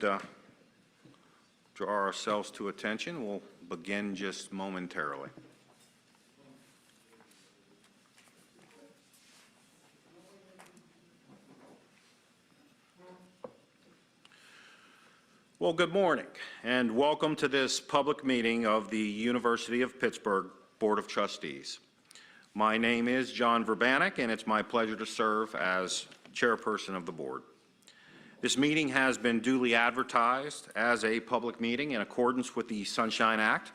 draw ourselves to attention. We'll begin just momentarily. Well, good morning, and welcome to this public meeting of the University of Pittsburgh Board of Trustees. My name is John Verbanek, and it's my pleasure to serve as chairperson of the board. This meeting has been duly advertised as a public meeting in accordance with the Sunshine Act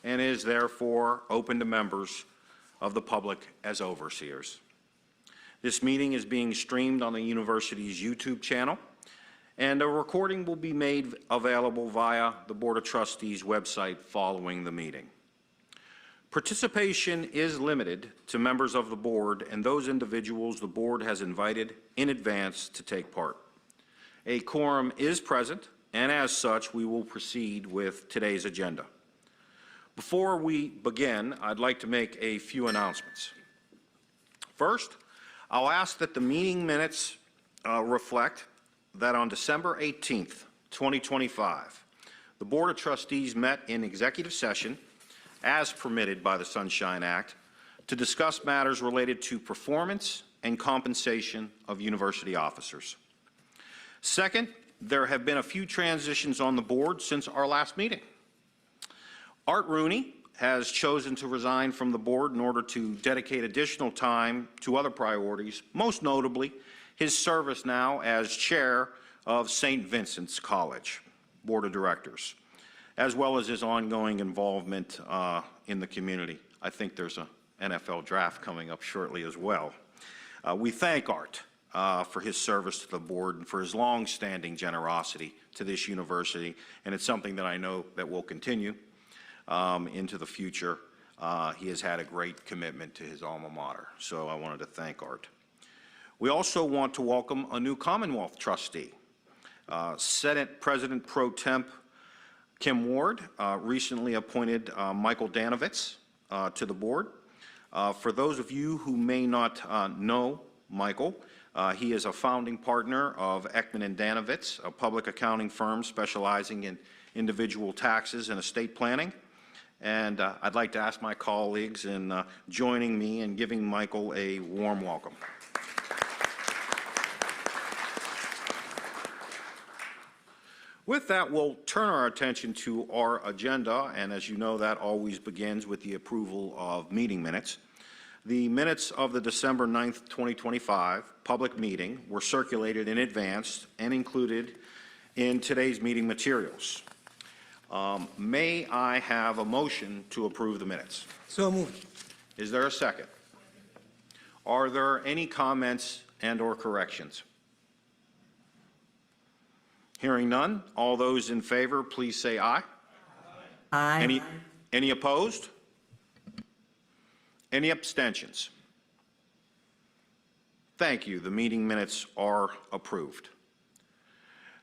and is therefore open to members of the public as overseers. This meeting is being streamed on the university's YouTube channel, and a recording will be made available via the Board of Trustees website following the meeting. Participation is limited to members of the board and those individuals the board has invited in advance to take part. A quorum is present, and as such, we will proceed with today's agenda. Before we begin, I'd like to make a few announcements. First, I'll ask that the meeting minutes reflect that on December 18th, 2025, the Board of Trustees met in executive session, as permitted by the Sunshine Act, to discuss matters related to performance and compensation of university officers. Second, there have been a few transitions on the board since our last meeting. Art Rooney has chosen to resign from the board in order to dedicate additional time to other priorities, most notably his service now as chair of St. Vincent's College Board of Directors, as well as his ongoing involvement in the community. I think there's an NFL draft coming up shortly as well. We thank Art for his service to the board and for his long-standing generosity to this university, and it's something that I know that will continue into the future. He has had a great commitment to his alma mater, so I wanted to thank Art. We also want to welcome a new Commonwealth trustee. Senate President Pro Temp Kim Ward recently appointed Michael Danovitz to the board. For those of you who may not know Michael, he is a founding partner of Ekman and Danovitz, a public accounting firm specializing in individual taxes and estate planning. And I'd like to ask my colleagues in joining me in giving Michael a warm welcome. With that, we'll turn our attention to our agenda, and as you know, that always begins with the approval of meeting minutes. The minutes of the December 9th, 2025 public meeting were circulated in advance and included in today's meeting materials. May I have a motion to approve the minutes? So moved. Is there a second? Are there any comments and/or corrections? Hearing none, all those in favor, please say aye. Aye. Any opposed? Any abstentions? Thank you. The meeting minutes are approved.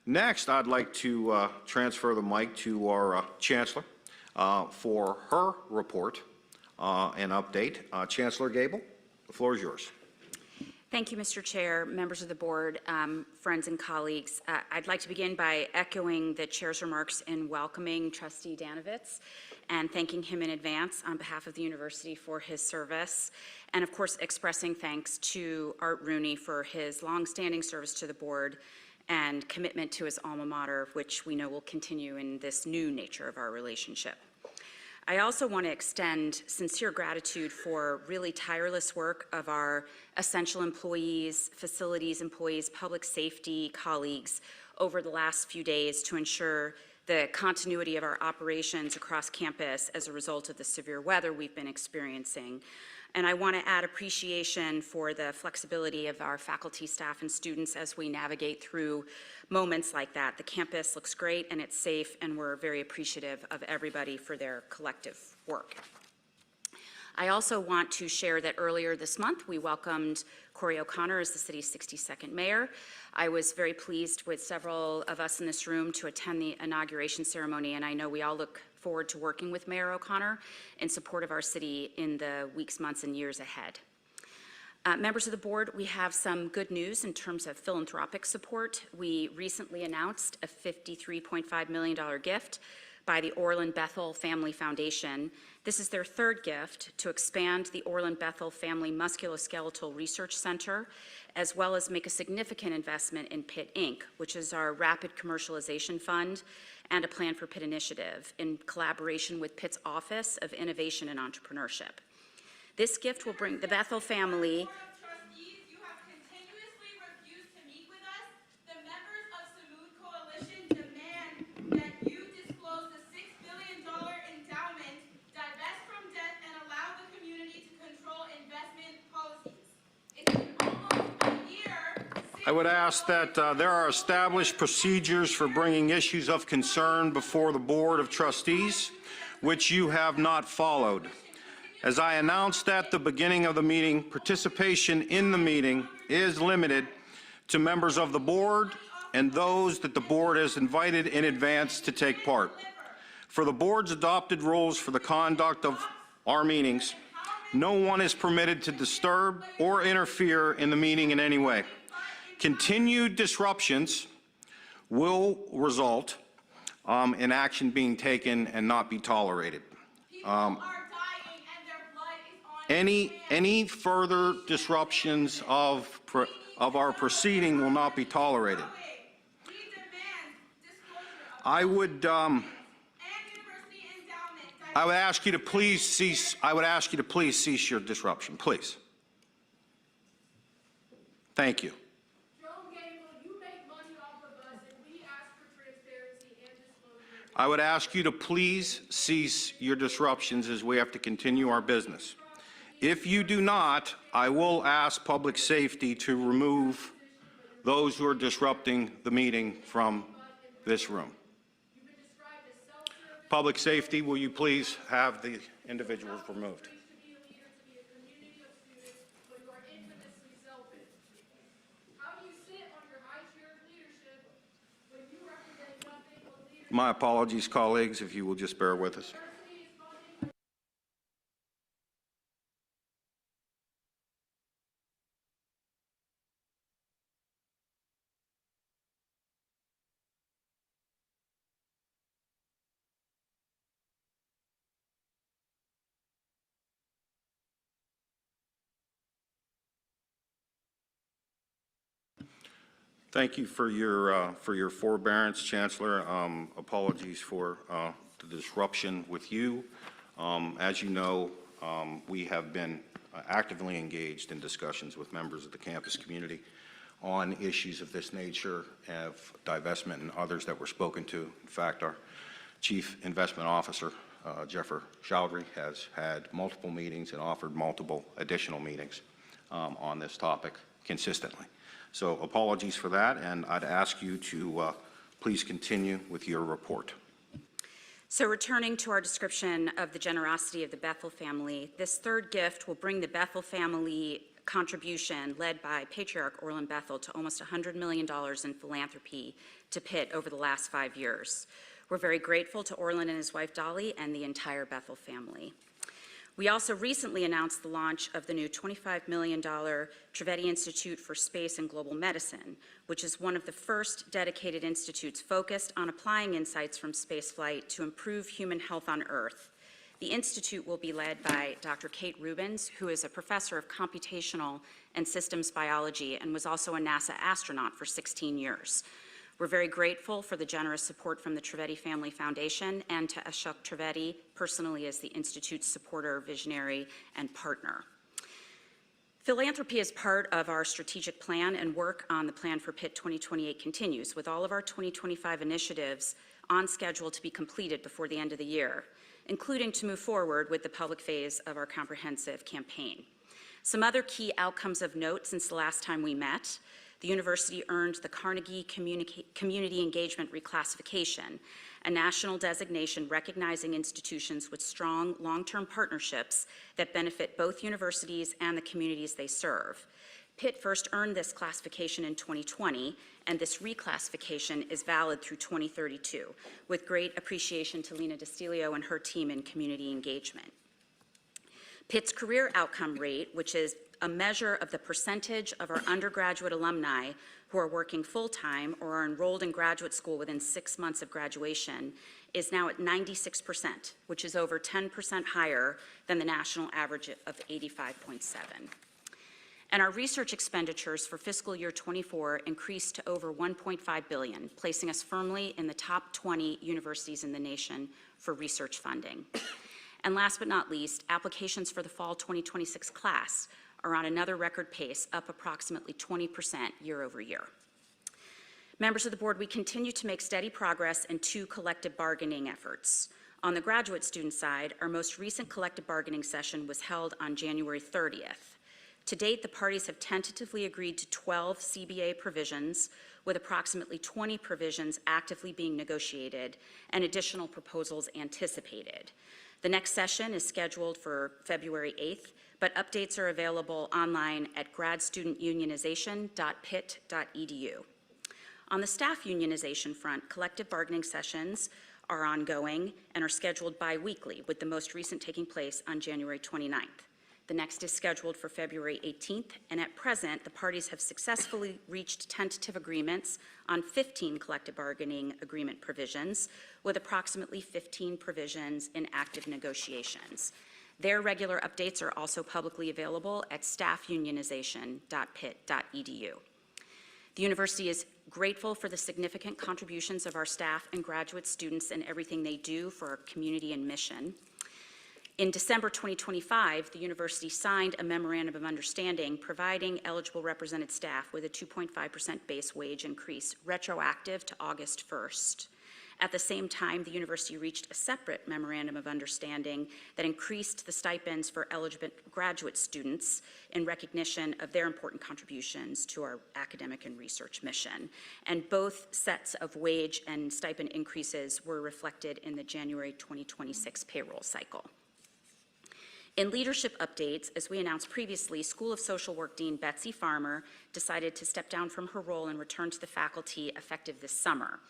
Next, I'd like to transfer the mic to our Chancellor for her report and update. Chancellor Gable, the floor is yours. Thank you, Mr. Chair, members of the board, friends and colleagues. I'd like to begin by echoing the chair's remarks in welcoming Trustee Danovitz and thanking him in advance on behalf of the university for his service, and of course expressing thanks to Art Rooney for his longstanding service to the board and commitment to his alma mater, which we know will continue in this new nature of our relationship. I also want to extend sincere gratitude for really tireless work of our essential employees, facilities employees, public safety colleagues over the last few days to ensure the continuity of our operations across campus as a result of the severe weather we've been experiencing. And I want to add appreciation for the flexibility of our faculty, staff, and students as we navigate through moments like that. The campus looks great and it's safe, and we're very appreciative of everybody for their collective work. I also want to share that earlier this month we welcomed Corey O'Connor as the city's 62nd mayor. I was very pleased with several of us in this room to attend the inauguration ceremony, and I know we all look forward to working with Mayor O'Connor in support of our city in the weeks, months, and years ahead. Members of the board, we have some good news in terms of philanthropic support. We recently announced a $53.5 million gift by the Orland Bethel Family Foundation. This is their third gift to expand the Orland Bethel Family Musculoskeletal Research Center, as well as make a significant investment in Pitt Inc., which is our rapid commercialization fund and a Plan for Pitt initiative in collaboration with Pitt's Office of Innovation and Entrepreneurship. This gift will bring the Bethel family. Trustees, you have continuously refused to meet with us. The members of Samud Coalition demand that you disclose the $6 billion endowment, divest from debt, and allow the community to control investment policies. It's been almost a year since I would ask that there are established procedures for bringing issues of concern before the Board of Trustees, which you have not followed. As I announced at the beginning of the meeting, participation in the meeting is limited to members of the board and those that the board has invited in advance to take part. For the board's adopted rules for the conduct of our meetings, no one is permitted to disturb or interfere in the meeting in any way. Continued disruptions will result in action being taken and not be tolerated. Any further disruptions of our proceeding will not be tolerated. I would ask you to please cease. I would ask you to please cease your disruption, please. Thank you. I would ask you to please cease your disruptions as we have to continue our business. If you do not, I will ask public safety to remove those who are disrupting the meeting from this room. Public safety, will you please have the individuals removed? My apologies, colleagues, if you will just bear with us. Thank you for your forbearance, Chancellor. Apologies for the disruption with you. As you know, we have been actively engaged in discussions with members of the campus community on issues of this nature, of divestment and others that were spoken to. In fact, our Chief Investment Officer, Jeffrey Chowdhury, has had multiple meetings and offered multiple additional meetings on this topic consistently. So apologies for that, and I'd ask you to please continue with your report. So returning to our description of the generosity of the Bethel family, this third gift will bring the Bethel family contribution led by Patriarch Orland Bethel to almost $100 million in philanthropy to Pitt over the last 5 years. We're very grateful to Orland and his wife Dolly and the entire Bethel family. We also recently announced the launch of the new $25 million Trivedi Institute for Space and Global Medicine, which is one of the first dedicated institutes focused on applying insights from spaceflight to improve human health on Earth. The institute will be led by Dr. Kate Rubins, who is a professor of computational and systems biology and was also a NASA astronaut for 16 years. We're very grateful for the generous support from the Trivedi Family Foundation and to Ashok Trivedi personally as the Institute's supporter, visionary, and partner. Philanthropy is part of our strategic plan, and work on the Plan for Pitt 2028 continues, with all of our 2025 initiatives on schedule to be completed before the end of the year, including to move forward with the public phase of our comprehensive campaign. Some other key outcomes of note since the last time we met: the university earned the Carnegie Community Engagement Reclassification, a national designation recognizing institutions with strong long-term partnerships that benefit both universities and the communities they serve. Pitt first earned this classification in 2020, and this reclassification is valid through 2032, with great appreciation to Lena DiStilio and her team in community engagement. Pitt's Career Outcome Rate, which is a measure of the percentage of our undergraduate alumni who are working full-time or are enrolled in graduate school within 6 months of graduation, is now at 96%, which is over 10% higher than the national average of 85.7. And our research expenditures for fiscal year 24 increased to over $1.5 billion, placing us firmly in the top 20 universities in the nation for research funding. And last but not least, applications for the fall 2026 class are on another record pace, up approximately 20% year over year. Members of the board, we continue to make steady progress in 2 collective bargaining efforts. On the graduate student side, our most recent collective bargaining session was held on January 30th. To date, the parties have tentatively agreed to 12 CBA provisions, with approximately 20 provisions actively being negotiated and additional proposals anticipated. The next session is scheduled for February 8th, but updates are available online at gradstudentunionization.pitt.edu. On the staff unionization front, collective bargaining sessions are ongoing and are scheduled bi-weekly, with the most recent taking place on January 29th. The next is scheduled for February 18th, and at present, the parties have successfully reached tentative agreements on 15 collective bargaining agreement provisions, with approximately 15 provisions in active negotiations. Their regular updates are also publicly available at staffunionization.pitt.edu. The university is grateful for the significant contributions of our staff and graduate students and everything they do for our community and mission. In December 2025, the university signed a memorandum of understanding providing eligible represented staff with a 2.5% base wage increase retroactive to August 1st. At the same time, the university reached a separate memorandum of understanding that increased the stipends for eligible graduate students in recognition of their important contributions to our academic and research mission. And both sets of wage and stipend increases were reflected in the January 2026 payroll cycle. In leadership updates, as we announced previously, School of Social Work Dean Betsy Farmer decided to step down from her role and return to the faculty effective this summer.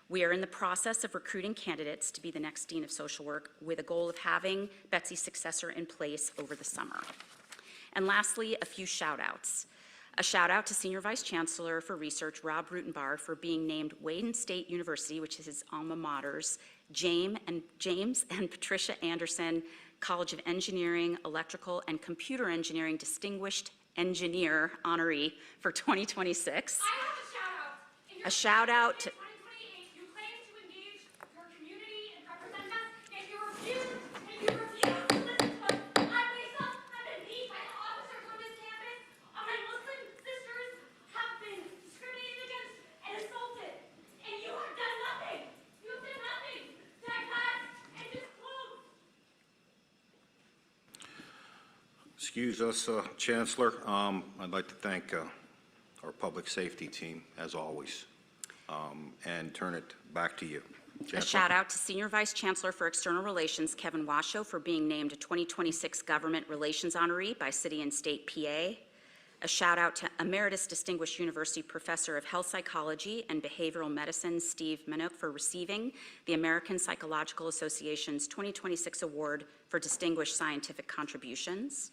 We are in the process of recruiting candidates to be the next Dean of Social Work, with a goal of having Betsy's successor in place over the summer. And lastly, a few shout outs. A shout out to Senior Vice Chancellor for Research, Rob Rutenbar, for being named Wayne State University, which is his alma mater's, James and Patricia Anderson College of Engineering, Electrical, and Computer Engineering Distinguished Engineer honoree for 2026. I have a shout out. In your A shout out to 2028, you claim to engage your community and represent us, and you refuse to listen to us. I myself have been beat by officers on this campus. My Muslim sisters have been discriminated against and assaulted, and you have done nothing. You have done nothing to address and disclose. Excuse us, Chancellor. I'd like to thank our public safety team, as always, and turn it back to you. Chancellor. A shout out to Senior Vice Chancellor for External Relations, Kevin Washoe, for being named a 2026 Government Relations honoree by City and State PA. A shout out to Emeritus Distinguished University Professor of Health Psychology and Behavioral Medicine, Steve Minook, for receiving the American Psychological Association's 2026 Award for Distinguished Scientific Contributions.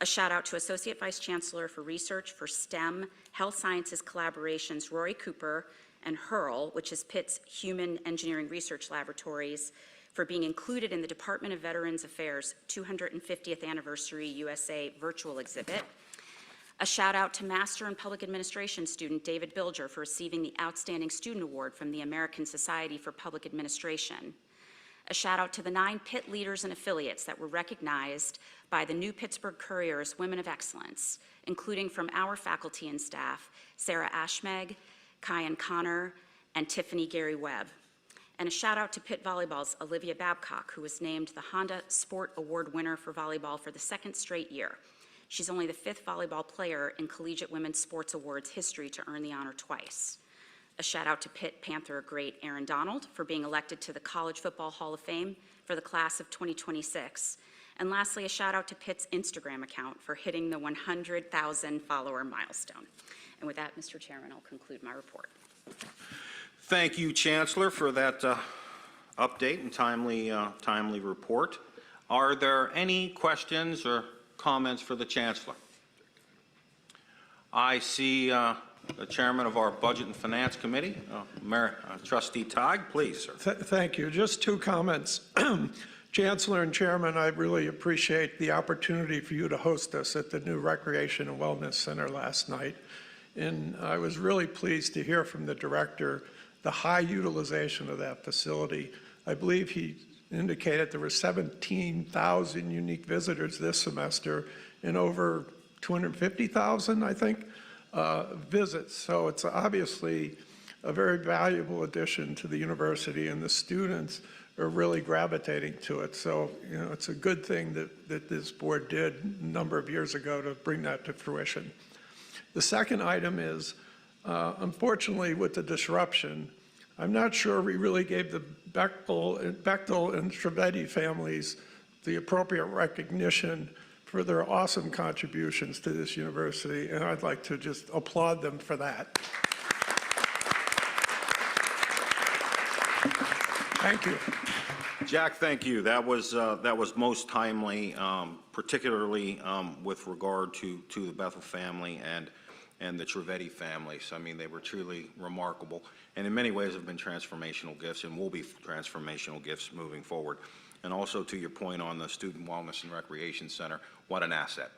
A shout out to Associate Vice Chancellor for Research for STEM Health Sciences Collaborations, Rory Cooper, and HURL, which is Pitt's Human Engineering Research Laboratories, for being included in the Department of Veterans Affairs 250th Anniversary USA virtual exhibit. A shout out to Master in Public Administration student David Bilger for receiving the Outstanding Student Award from the American Society for Public Administration. A shout out to the 9 Pitt leaders and affiliates that were recognized by the New Pittsburgh Courier's Women of Excellence, including from our faculty and staff, Sarah Ashmeg, Kyan Connor, and Tiffany Gary Webb. And a shout out to Pitt Volleyball's Olivia Babcock, who was named the Honda Sport Award winner for volleyball for the 2nd straight year. She's only the 5th volleyball player in Collegiate Women's Sports Awards history to earn the honor twice. A shout out to Pitt Panther great Aaron Donald for being elected to the College Football Hall of Fame for the class of 2026. And lastly, a shout out to Pitt's Instagram account for hitting the 100,000 follower milestone. And with that, Mr. Chairman, I'll conclude my report. Thank you, Chancellor, for that update and timely report. Are there any questions or comments for the Chancellor? I see the Chairman of our Budget and Finance Committee, Trustee Togg, please, sir. Thank you. Just two comments. Chancellor and Chairman, I really appreciate the opportunity for you to host us at the new Recreation and Wellness Center last night. And I was really pleased to hear from the director the high utilization of that facility. I believe he indicated there were 17,000 unique visitors this semester and over 250,000, I think, visits. So it's obviously a very valuable addition to the university, and the students are really gravitating to it. So, you know, it's a good thing that this board did a number of years ago to bring that to fruition. The second item is, unfortunately, with the disruption, I'm not sure we really gave the Bechtel and Trivedi families the appropriate recognition for their awesome contributions to this university, and I'd like to just applaud them for that. Thank you. Jack, thank you. That was most timely, particularly with regard to the Bethel family and the Trivedi families. I mean, they were truly remarkable, and in many ways have been transformational gifts and will be transformational gifts moving forward. And also to your point on the Student Wellness and Recreation Center, what an asset.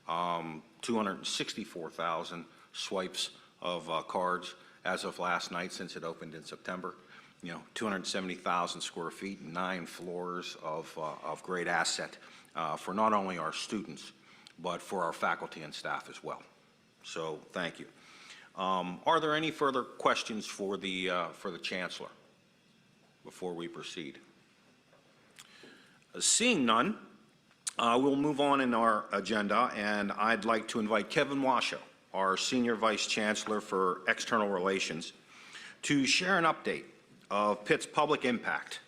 264,000 swipes of cards as of last night since it opened in September. You know, 270,000 square feet, 9 floors of great asset for not only our students, but for our faculty and staff as well. So thank you. Are there any further questions for the Chancellor before we proceed? Seeing none, we'll move on in our agenda, and I'd like to invite Kevin Washoe, our Senior Vice Chancellor for External Relations, to share an update of Pitt's public impact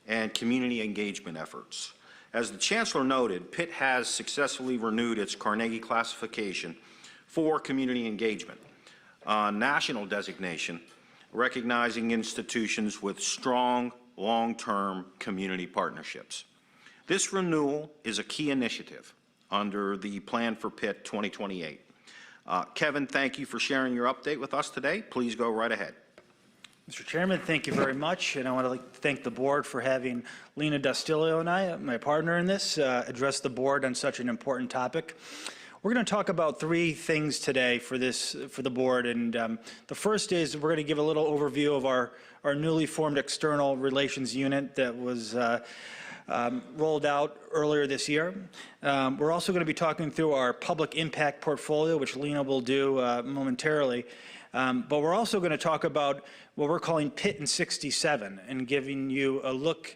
and community engagement efforts. As the Chancellor noted, Pitt has successfully renewed its Carnegie classification for community engagement, a national designation recognizing institutions with strong long-term community partnerships. This renewal is a key initiative under the Plan for Pitt 2028. Kevin, thank you for sharing your update with us today. Please go right ahead. Mr. Chairman, thank you very much, and I want to thank the board for having Lena Dostilio and I, my partner in this, address the board on such an important topic. We're going to talk about 3 things today for the board, and the first is we're going to give a little overview of our newly formed external relations unit that was rolled out earlier this year. We're also going to be talking through our public impact portfolio, which Lena will do momentarily. But we're also going to talk about what we're calling Pitt in 67 and giving you a look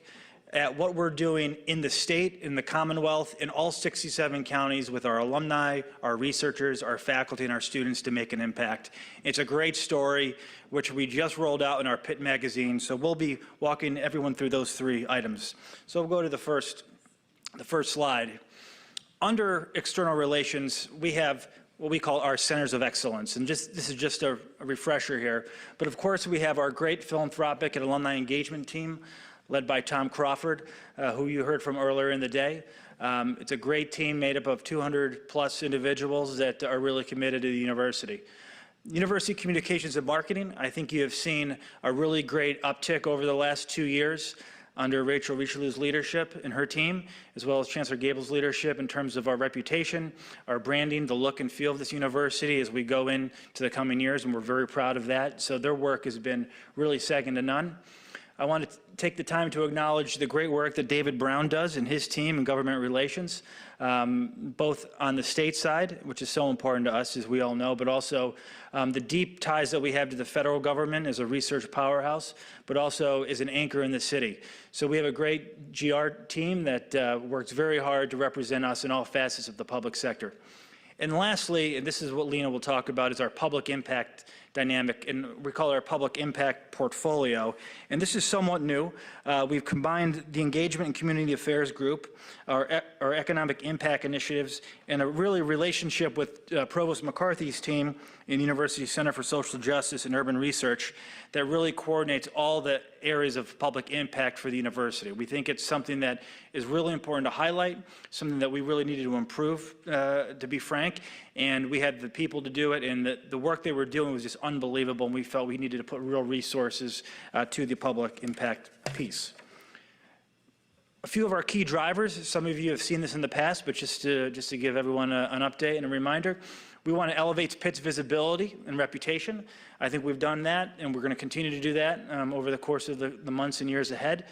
at what we're doing in the state, in the Commonwealth, in all 67 counties with our alumni, our researchers, our faculty, and our students to make an impact. It's a great story, which we just rolled out in our Pitt magazine. So we'll be walking everyone through those 3 items. So we'll go to the first slide. Under external relations, we have what we call our centers of excellence. And this is just a refresher here. But of course, we have our great philanthropic and alumni engagement team, led by Tom Crawford, who you heard from earlier in the day. It's a great team made up of 200+ individuals that are really committed to the university. University Communications and Marketing, I think you have seen a really great uptick over the last 2 years under Rachel Richelieu's leadership and her team, as well as Chancellor Gable's leadership in terms of our reputation, our branding, the look and feel of this university as we go into the coming years, and we're very proud of that. So their work has been really second to none. I want to take the time to acknowledge the great work that David Brown does and his team in government relations, both on the state side, which is so important to us, as we all know, but also the deep ties that we have to the federal government as a research powerhouse, but also as an anchor in the city. So we have a great GR team that works very hard to represent us in all facets of the public sector. And lastly, and this is what Lena will talk about, is our public impact dynamic, and we call it our public impact portfolio. And this is somewhat new. We've combined the engagement and community affairs group, our economic impact initiatives, and a really relationship with Provost McCarthy's team in the University Center for Social Justice and Urban Research that really coordinates all the areas of public impact for the university. We think it's something that is really important to highlight, something that we really needed to improve, to be frank, and we had the people to do it, and the work they were doing was just unbelievable, and we felt we needed to put real resources to the public impact piece. A few of our key drivers, some of you have seen this in the past, but just to give everyone an update and a reminder, we want to elevate Pitt's visibility and reputation. I think we've done that, and we're going to continue to do that over the course of the months and years ahead.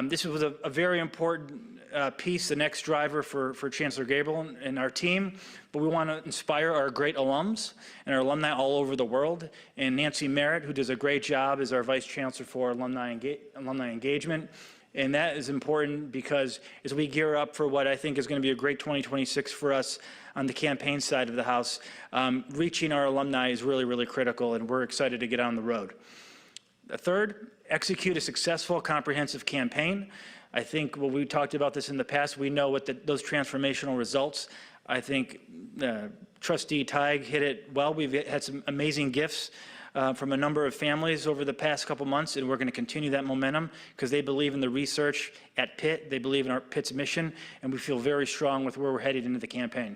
This was a very important piece, the next driver for Chancellor Gabriel and our team, but we want to inspire our great alums and our alumni all over the world. And Nancy Merritt, who does a great job as our Vice Chancellor for alumni engagement. And that is important because as we gear up for what I think is going to be a great 2026 for us on the campaign side of the House, reaching our alumni is really, really critical, and we're excited to get on the road. The third, execute a successful, comprehensive campaign. I think we talked about this in the past. We know what those transformational results. I think Trustee Teig hit it well. We've had some amazing gifts from a number of families over the past couple months, and we're going to continue that momentum because they believe in the research at Pitt, they believe in our Pitt's mission, and we feel very strong with where we're headed into the campaign.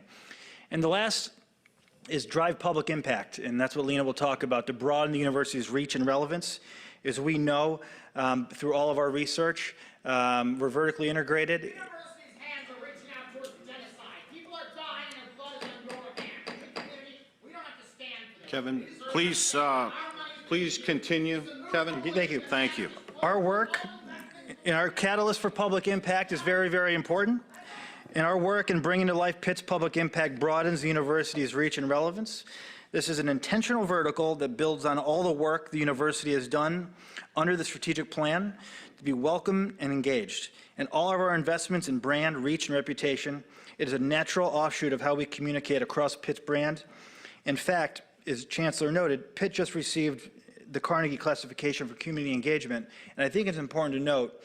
And the last is drive public impact, and that's what Lena will talk about, to broaden the university's reach and relevance. As we know through all of our research, we're vertically integrated. The university's hands are reaching out towards genocide. People are dying and their blood is on your hands. We don't have to stand for this. Kevin, please continue. Kevin? Thank you. Thank you. Our work and our catalyst for public impact is very, very important. And our work in bringing to life Pitt's public impact broadens the university's reach and relevance. This is an intentional vertical that builds on all the work the university has done under the strategic plan to be welcome and engaged. And all of our investments in brand, reach, and reputation, it is a natural offshoot of how we communicate across Pitt's brand. In fact, as Chancellor noted, Pitt just received the Carnegie classification for community engagement. And I think it's important to note,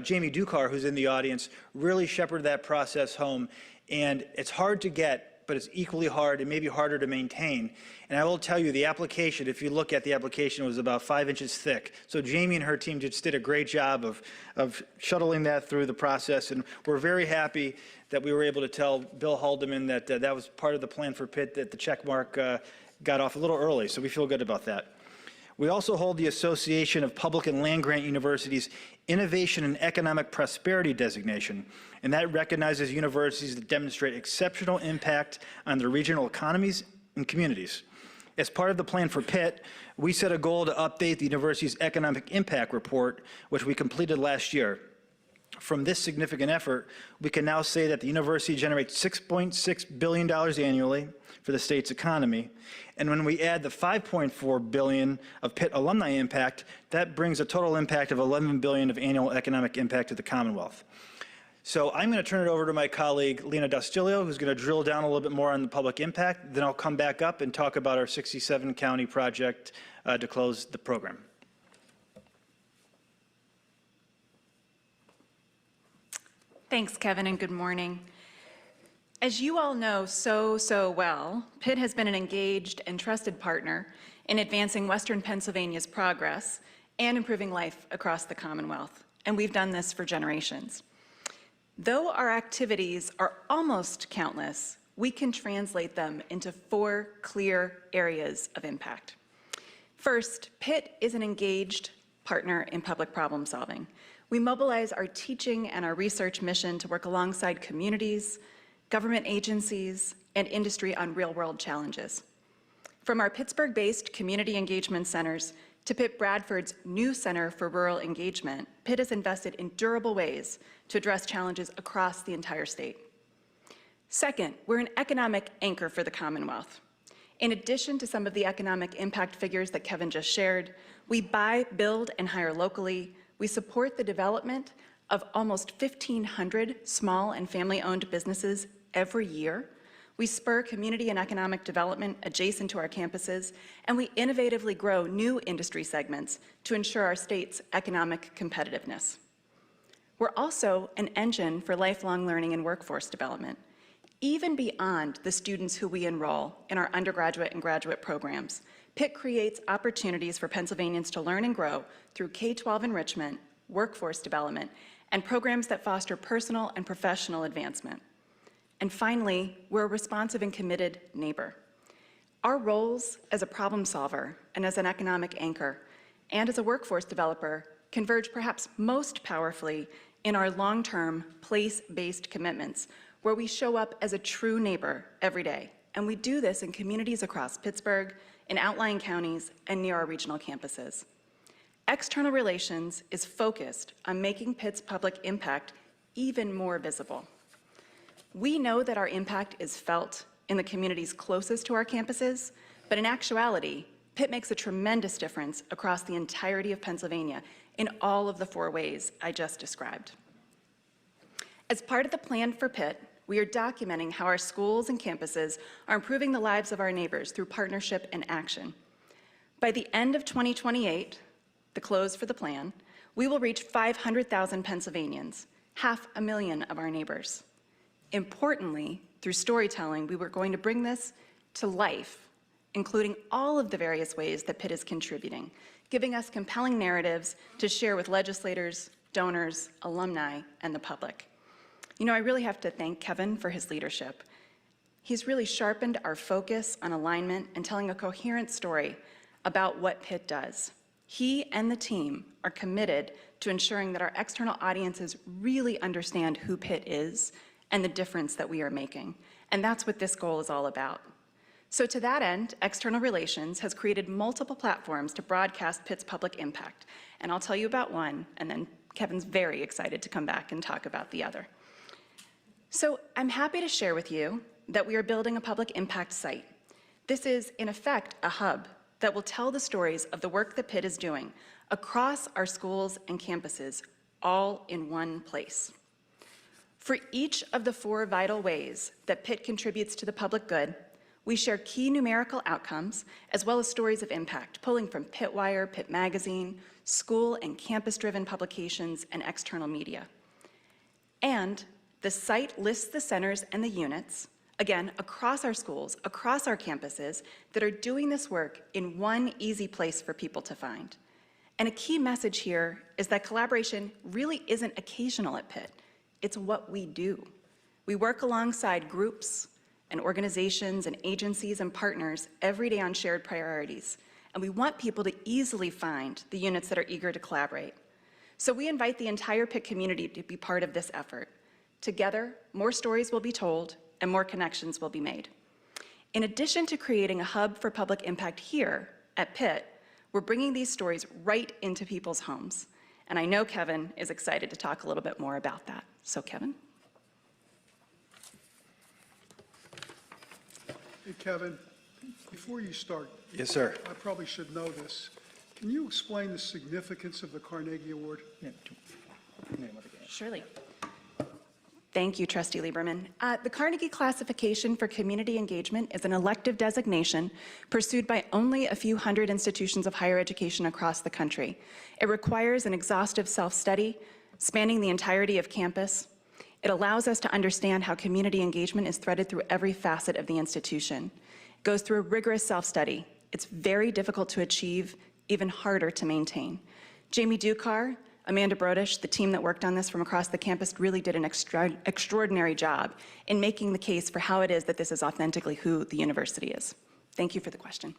Jamie Dukar, who's in the audience, really shepherded that process home. And it's hard to get, but it's equally hard and maybe harder to maintain. And I will tell you, the application, if you look at the application, was about 5 inches thick. So Jamie and her team just did a great job of shuttling that through the process. And we're very happy that we were able to tell Bill Haldeman that that was part of the plan for Pitt, that the check mark got off a little early. So we feel good about that. We also hold the Association of Public and Land-Grant Universities Innovation and Economic Prosperity designation, and that recognizes universities that demonstrate exceptional impact on their regional economies and communities. As part of the plan for Pitt, we set a goal to update the university's economic impact report, which we completed last year. From this significant effort, we can now say that the university generates $6.6 billion annually for the state's economy. And when we add the $5.4 billion of Pitt alumni impact, that brings a total impact of $11 billion of annual economic impact to the Commonwealth. So I'm going to turn it over to my colleague, Lena Dastilio, who's going to drill down a little bit more on the public impact. Then I'll come back up and talk about our 67 county project to close the program. Thanks, Kevin, and good morning. As you all know so well, Pitt has been an engaged and trusted partner in advancing Western Pennsylvania's progress and improving life across the Commonwealth, and we've done this for generations. Though our activities are almost countless, we can translate them into 4 clear areas of impact. First, Pitt is an engaged partner in public problem solving. We mobilize our teaching and our research mission to work alongside communities, government agencies, and industry on real-world challenges. From our Pittsburgh-based community engagement centers to Pitt Bradford's new Center for Rural Engagement, Pitt has invested in durable ways to address challenges across the entire state. Second, we're an economic anchor for the Commonwealth. In addition to some of the economic impact figures that Kevin just shared, we buy, build, and hire locally. We support the development of almost 1,500 small and family-owned businesses every year. We spur community and economic development adjacent to our campuses, and we innovatively grow new industry segments to ensure our state's economic competitiveness. We're also an engine for lifelong learning and workforce development, even beyond the students who we enroll in our undergraduate and graduate programs. Pitt creates opportunities for Pennsylvanians to learn and grow through K-12 enrichment, workforce development, and programs that foster personal and professional advancement. And finally, we're a responsive and committed neighbor. Our roles as a problem solver and as an economic anchor and as a workforce developer converge perhaps most powerfully in our long-term place-based commitments, where we show up as a true neighbor every day. And we do this in communities across Pittsburgh, in outlying counties, and near our regional campuses. External relations is focused on making Pitt's public impact even more visible. We know that our impact is felt in the communities closest to our campuses, but in actuality, Pitt makes a tremendous difference across the entirety of Pennsylvania in all of the 4 ways I just described. As part of the plan for Pitt, we are documenting how our schools and campuses are improving the lives of our neighbors through partnership and action. By the end of 2028, the close for the plan, we will reach 500,000 Pennsylvanians, 500,000 of our neighbors. Importantly, through storytelling, we were going to bring this to life, including all of the various ways that Pitt is contributing, giving us compelling narratives to share with legislators, donors, alumni, and the public. You know, I really have to thank Kevin for his leadership. He's really sharpened our focus on alignment and telling a coherent story about what Pitt does. He and the team are committed to ensuring that our external audiences really understand who Pitt is and the difference that we are making. And that's what this goal is all about. So to that end, External Relations has created multiple platforms to broadcast Pitt's public impact. And I'll tell you about one, and then Kevin's very excited to come back and talk about the other. So I'm happy to share with you that we are building a public impact site. This is, in effect, a hub that will tell the stories of the work that Pitt is doing across our schools and campuses, all in one place. For each of the 4 vital ways that Pitt contributes to the public good, we share key numerical outcomes as well as stories of impact, pulling from Pittwire, Pitt Magazine, school and campus-driven publications, and external media. And the site lists the centers and the units, again, across our schools, across our campuses, that are doing this work in one easy place for people to find. And a key message here is that collaboration really isn't occasional at Pitt. It's what we do. We work alongside groups and organizations and agencies and partners every day on shared priorities. And we want people to easily find the units that are eager to collaborate. So we invite the entire Pitt community to be part of this effort. Together, more stories will be told and more connections will be made. In addition to creating a hub for public impact here at Pitt, we're bringing these stories right into people's homes. And I know Kevin is excited to talk a little bit more about that. So Kevin. Hey, Kevin, before you start, Yes, sir. I probably should know this. Can you explain the significance of the Carnegie Award? Surely. Thank you, Trustee Lieberman. The Carnegie Classification for Community Engagement is an elective designation pursued by only a few hundred institutions of higher education across the country. It requires an exhaustive self-study spanning the entirety of campus. It allows us to understand how community engagement is threaded through every facet of the institution. It goes through a rigorous self-study. It's very difficult to achieve, even harder to maintain. Jamie Dukar, Amanda Brodish, the team that worked on this from across the campus, really did an extraordinary job in making the case for how it is that this is authentically who the university is. Thank you for the question.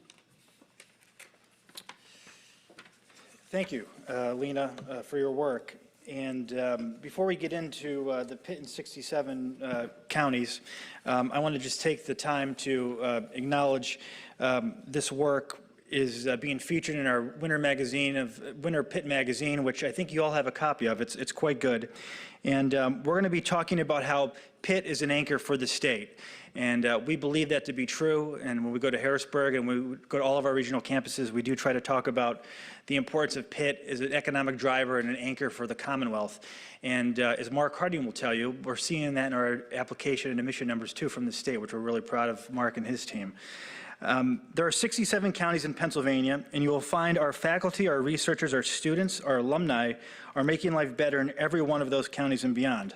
Thank you, Lena, for your work. And before we get into the Pitt and 67 counties, I want to just take the time to acknowledge this work is being featured in our Winter Pitt magazine, which I think you all have a copy of. It's quite good. And we're going to be talking about how Pitt is an anchor for the state. And we believe that to be true. And when we go to Harrisburg and we go to all of our regional campuses, we do try to talk about the importance of Pitt as an economic driver and an anchor for the Commonwealth. And as Mark Harding will tell you, we're seeing that in our application and admission numbers too from the state, which we're really proud of Mark and his team. There are 67 counties in Pennsylvania, and you will find our faculty, our researchers, our students, our alumni are making life better in every one of those counties and beyond.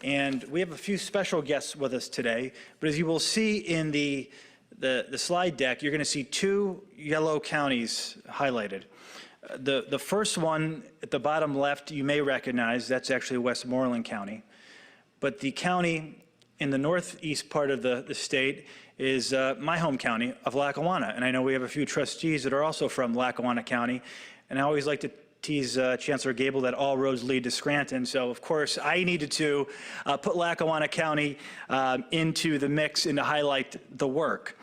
And we have a few special guests with us today, but as you will see in the slide deck, you're going to see two yellow counties highlighted. The first one at the bottom left you may recognize, that's actually Westmoreland County. But the county in the northeast part of the state is my home county of Lackawanna. And I know we have a few trustees that are also from Lackawanna County. And I always like to tease Chancellor Gable that all roads lead to Scranton. So, of course, I needed to put Lackawanna County into the mix and to highlight the work.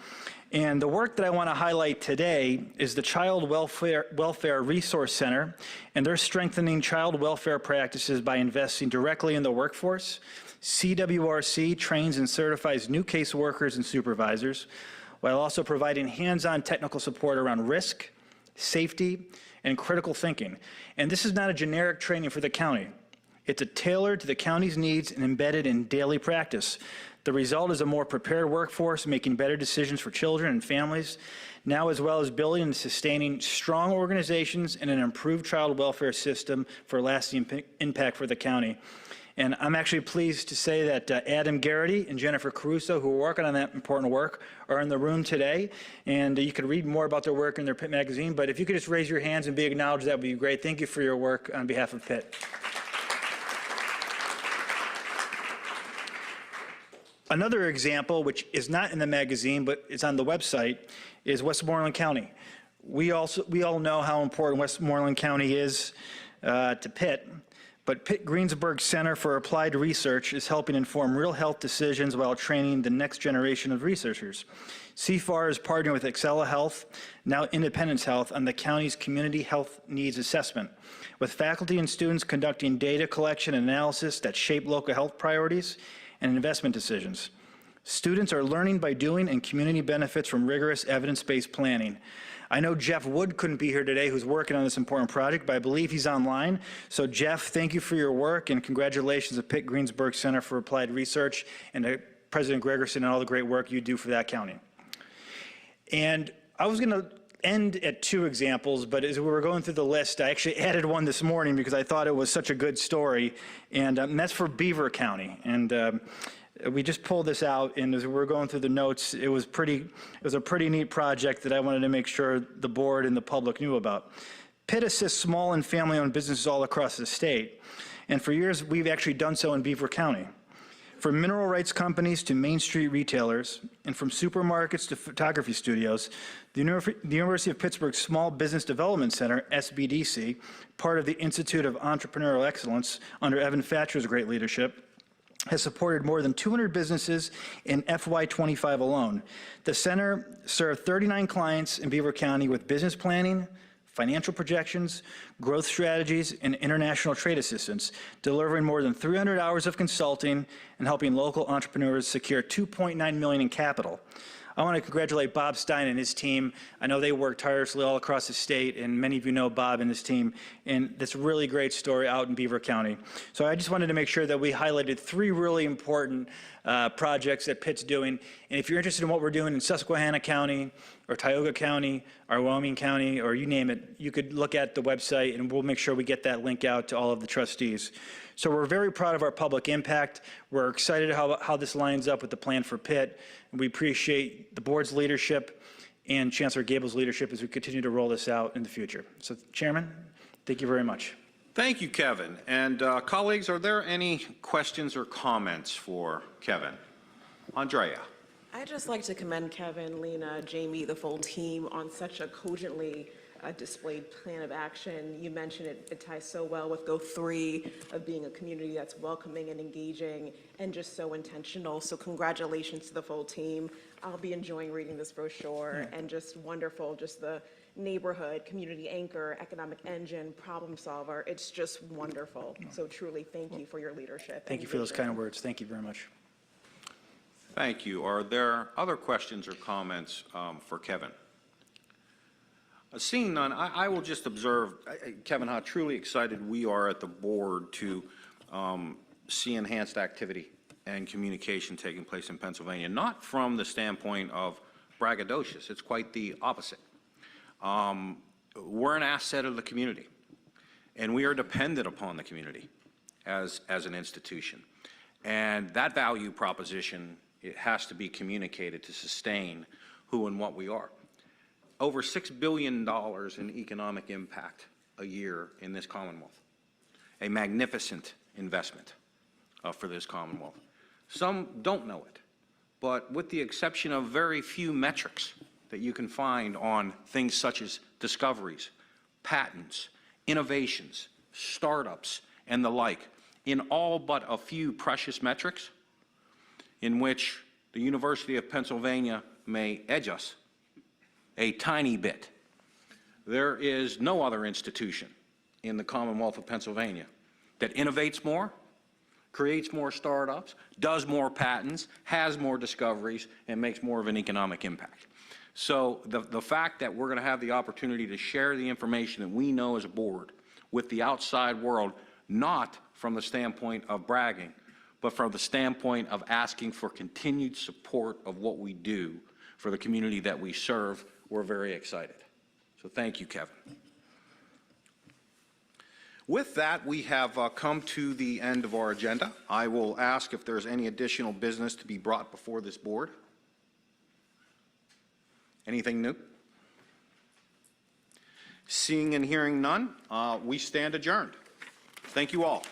And the work that I want to highlight today is the Child Welfare Resource Center, and they're strengthening child welfare practices by investing directly in the workforce. CWRC trains and certifies new caseworkers and supervisors, while also providing hands-on technical support around risk, safety, and critical thinking. And this is not a generic training for the county. It's tailored to the county's needs and embedded in daily practice. The result is a more prepared workforce making better decisions for children and families, now as well as building and sustaining strong organizations and an improved child welfare system for lasting impact for the county. And I'm actually pleased to say that Adam Garrity and Jennifer Caruso, who are working on that important work, are in the room today. And you can read more about their work in their Pitt magazine. But if you could just raise your hands and be acknowledged, that would be great. Thank you for your work on behalf of Pitt. Another example, which is not in the magazine, but it's on the website, is Westmoreland County. We all know how important Westmoreland County is to Pitt. But Pitt Greensburg Center for Applied Research is helping inform real health decisions while training the next generation of researchers. CFAR is partnering with Excella Health, now Independence Health, on the county's community health needs assessment, with faculty and students conducting data collection and analysis that shape local health priorities and investment decisions. Students are learning by doing, and community benefits from rigorous evidence-based planning. I know Jeff Wood couldn't be here today, who's working on this important project, but I believe he's online. So Jeff, thank you for your work, and congratulations to Pitt Greensburg Center for Applied Research and to President Gregerson and all the great work you do for that county. And I was going to end at two examples, but as we were going through the list, I actually added one this morning because I thought it was such a good story, and that's for Beaver County. And we just pulled this out, and as we were going through the notes, it was a pretty neat project that I wanted to make sure the board and the public knew about. Pitt assists small and family-owned businesses all across the state, and for years we've actually done so in Beaver County. From mineral rights companies to Main Street retailers, and from supermarkets to photography studios, the University of Pittsburgh Small Business Development Center, SBDC, part of the Institute of Entrepreneurial Excellence under Evan Thatcher's great leadership, has supported more than 200 businesses in FY25 alone. The center served 39 clients in Beaver County with business planning, financial projections, growth strategies, and international trade assistance, delivering more than 300 hours of consulting and helping local entrepreneurs secure $2.9 million in capital. I want to congratulate Bob Stein and his team. I know they work tirelessly all across the state, and many of you know Bob and his team, and this really great story out in Beaver County. So I just wanted to make sure that we highlighted three really important projects that Pitt's doing. And if you're interested in what we're doing in Susquehanna County, or Tioga County, or Wyoming County, or you name it, you could look at the website, and we'll make sure we get that link out to all of the trustees. So we're very proud of our public impact. We're excited how this lines up with the plan for Pitt. And we appreciate the board's leadership and Chancellor Gable's leadership as we continue to roll this out in the future. So, Chairman, thank you very much. Thank you, Kevin. And colleagues, are there any questions or comments for Kevin? Andrea. I'd just like to commend Kevin, Lena, Jamie, the full team on such a cogently displayed plan of action. You mentioned it ties so well with Go 3 of being a community that's welcoming and engaging and just so intentional. So congratulations to the full team. I'll be enjoying reading this brochure and just wonderful, just the neighborhood, community anchor, economic engine, problem solver. It's just wonderful. So truly, thank you for your leadership. Thank you for those kind of words. Thank you very much. Thank you. Are there other questions or comments for Kevin? Seeing none, I will just observe, Kevin, how truly excited we are at the board to see enhanced activity and communication taking place in Pennsylvania, not from the standpoint of braggadocious. It's quite the opposite. We're an asset of the community, and we are dependent upon the community as an institution. And that value proposition, it has to be communicated to sustain who and what we are. Over $6 billion in economic impact a year in this Commonwealth. A magnificent investment for this Commonwealth. Some don't know it, but with the exception of very few metrics that you can find on things such as discoveries, patents, innovations, startups, and the like, in all but a few precious metrics in which the University of Pennsylvania may edge us a tiny bit. There is no other institution in the Commonwealth of Pennsylvania that innovates more, creates more startups, does more patents, has more discoveries, and makes more of an economic impact. So the fact that we're going to have the opportunity to share the information that we know as a board with the outside world, not from the standpoint of bragging, but from the standpoint of asking for continued support of what we do for the community that we serve, we're very excited. So thank you, Kevin. With that, we have come to the end of our agenda. I will ask if there's any additional business to be brought before this board. Anything new? Seeing and hearing none, we stand adjourned. Thank you all.